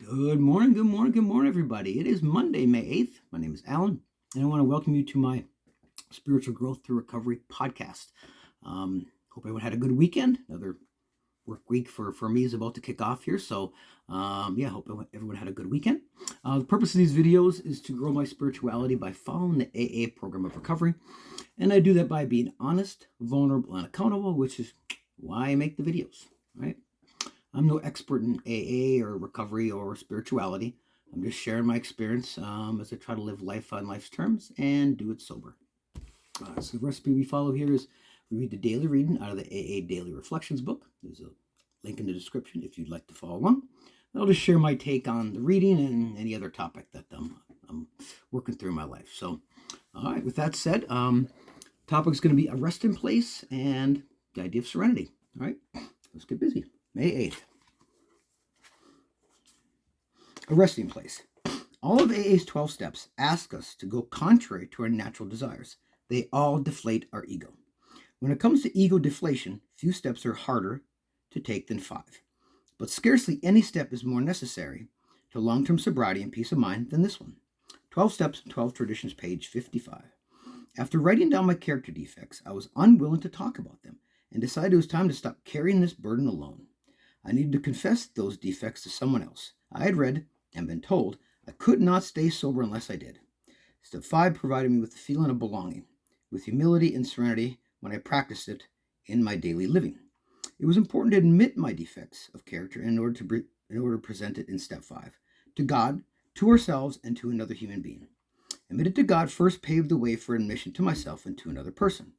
Good morning, good morning, good morning, everybody. It is Monday, May 8th. My name is Alan, and I want to welcome you to my Spiritual Growth Through Recovery podcast. Hope everyone had a good weekend. Another work week for me is about to kick off here. So, hope everyone had a good weekend. The purpose of these videos is to grow my spirituality by following the AA program of recovery. And I do that by being honest, vulnerable, and accountable, which is why I make the videos, right? I'm no expert in AA or recovery or spirituality. I'm just sharing my experience as I try to live life on life's terms and do it sober. So the recipe we follow here is we read the daily reading out of the AA Daily Reflections book. There's a link in the description if you'd like to follow along. I'll just share my take on the reading and any other topic that I'm working through in my life. So, all right, with that said, topic is going to be a resting place and the idea of serenity. All right, let's get busy. May 8th. A resting place. All of AA's 12 steps ask us to go contrary to our natural desires. They all deflate our ego. When it comes to ego deflation, few steps are harder to take than 5. But scarcely any step is more necessary to long-term sobriety and peace of mind than this one. 12 Steps and 12 Traditions, page 55. After writing down my character defects, I was unwilling to talk about them and decided it was time to stop carrying this burden alone. I needed to confess those defects to someone else. I had read and been told I could not stay sober unless I did. Step 5 provided me with the feeling of belonging, with humility and serenity when I practiced it in my daily living. It was important to admit my defects of character in order to present it in Step 5, to God, to ourselves, and to another human being. Admitted to God first paved the way for admission to myself and to another person.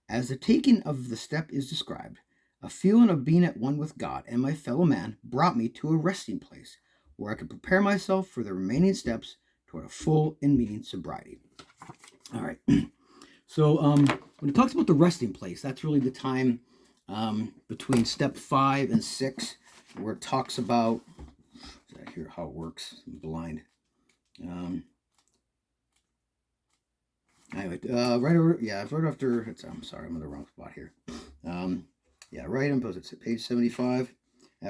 As the taking of the step is described, a feeling of being at one with God and my fellow man brought me to a resting place where I could prepare myself for the remaining steps toward a full and meaning sobriety. All right. So when it talks about the resting place, that's really the time between step 5 and 6 where it talks about, I hear how it works. I'm blind. Anyway, right after, I'm sorry, I'm in the wrong spot here. Right on post. It's page 75.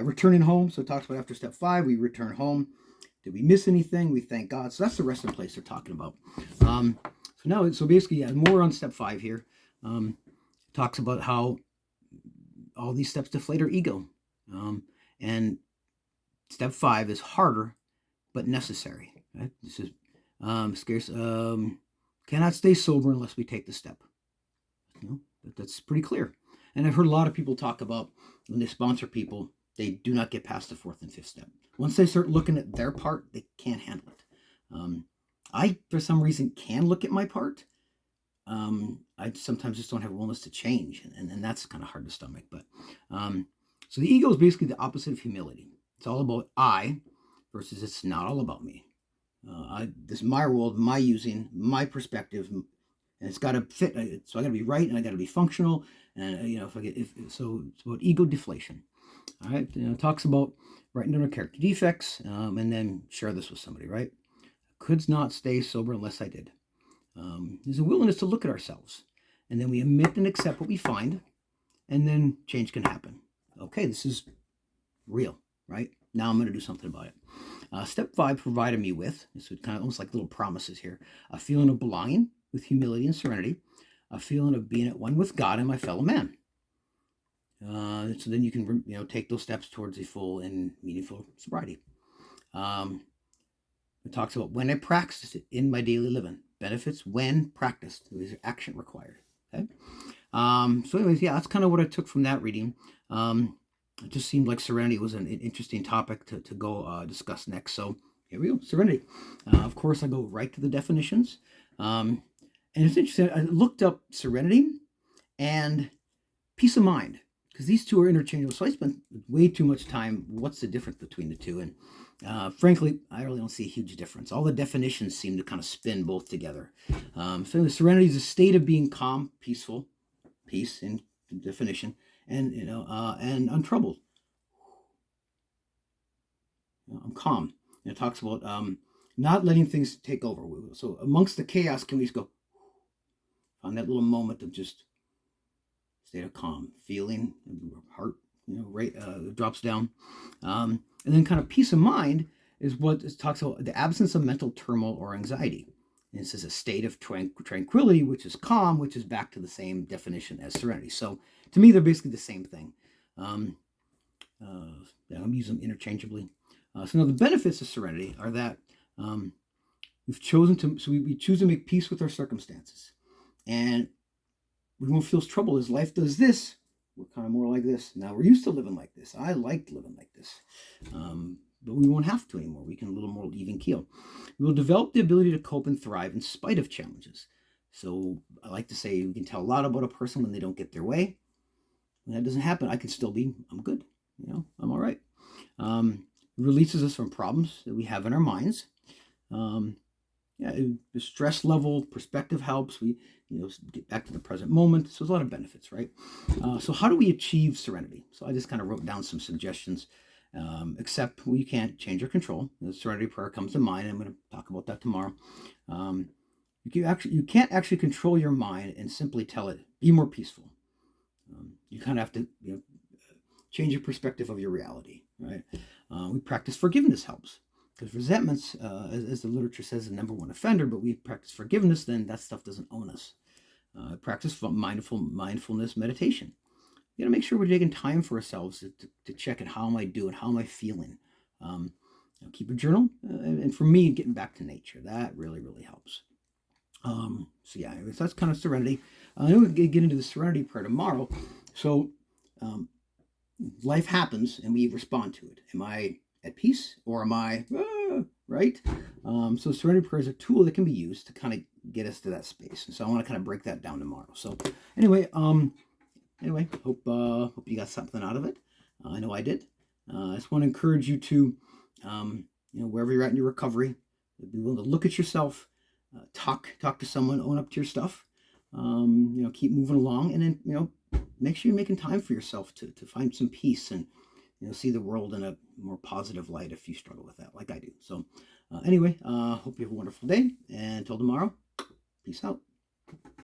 Returning home. So it talks about after step 5, we return home. Did we miss anything? We thank God. So that's the resting place they're talking about. So basically, more on step 5 here. It talks about how all these steps deflate our ego. And step 5 is harder, but necessary. Right? This is scarce. Cannot stay sober unless we take the step. That's pretty clear. And I've heard a lot of people talk about when they sponsor people, they do not get past the 4th and 5th step. Once they start looking at their part, they can't handle it. I, for some reason, can look at my part. I sometimes just don't have willingness to change, and that's kind of hard to stomach. But so the ego is basically the opposite of humility. It's all about I versus it's not all about me. This is my world, my using, my perspective, and it's got to fit. So I got to be right, and I got to be functional. And so it's about ego deflation. All right, it talks about writing down our character defects, and then share this with somebody. Right, could not stay sober unless I did. There's a willingness to look at ourselves, and then we admit and accept what we find, and then change can happen. Okay, this is real, right? Now I'm going to do something about it. Step 5 provided me with, so it kind of almost like little promises here, a feeling of belonging with humility and serenity, a feeling of being at one with God and my fellow man. So then you can, take those steps towards a full and meaningful sobriety. It talks about when I practice it in my daily living. Benefits when practiced. There is action required. Okay. So anyways, that's kind of what I took from that reading. It just seemed like serenity was an interesting topic to go discuss next. So here we go, serenity. Of course, I go right to the definitions. And it's interesting. I looked up serenity and peace of mind, because these two are interchangeable. So I spent way too much time. What's the difference between the two? And frankly, I really don't see a huge difference. All the definitions seem to kind of spin both together. So serenity is a state of being calm, peaceful, peace in definition, and and untroubled. I'm calm. And it talks about not letting things take over. So amongst the chaos, can we just go on that little moment of just state of calm, feeling, heart, rate drops down, and then kind of peace of mind. is what it talks about the absence of mental turmoil or anxiety. And this is a state of tranquility, which is calm, which is back to the same definition as serenity. So to me, they're basically the same thing. Um, yeah, I'm using them interchangeably. So now the benefits of serenity are that we've chosen to, so we choose to make peace with our circumstances. And we won't feel trouble as life does this. We're kind of more like this. Now we're used to living like this. I liked living like this. But we won't have to anymore. We can a little more even keel. We will develop the ability to cope and thrive in spite of challenges. So I like to say we can tell a lot about a person when they don't get their way. When that doesn't happen, I can still be, I'm good. I'm all right. It releases us from problems that we have in our minds. The stress level perspective helps. We get back to the present moment. So there's a lot of benefits, right? So how do we achieve serenity? So I just kind of wrote down some suggestions. Except you can't change or control. The serenity prayer comes to mind. I'm going to talk about that tomorrow. You can't actually control your mind and simply tell it be more peaceful. You kind of have to change your perspective of your reality, right? We practice forgiveness helps. Because resentment's, as the literature says, the number one offender, but we practice forgiveness, then that stuff doesn't own us. Practice mindfulness meditation. You got to make sure we're taking time for ourselves to check it. How am I doing? How am I feeling? Keep a journal. And for me, getting back to nature, that really, really helps. So that's kind of serenity. Then we'll get into the serenity prayer tomorrow. So life happens and we respond to it. Am I at peace or am I right? So serenity prayer is a tool that can be used to kind of get us to that space. And so I want to kind of break that down tomorrow. So anyway, hope you got something out of it. I know I did. I just want to encourage you to, wherever you're at in your recovery, be willing to look at yourself, talk to someone, own up to your stuff. Keep moving along, and then make sure you're making time for yourself to find some peace and see the world in a more positive light if you struggle with that, like I do. So, hope you have a wonderful day, and until tomorrow, peace out.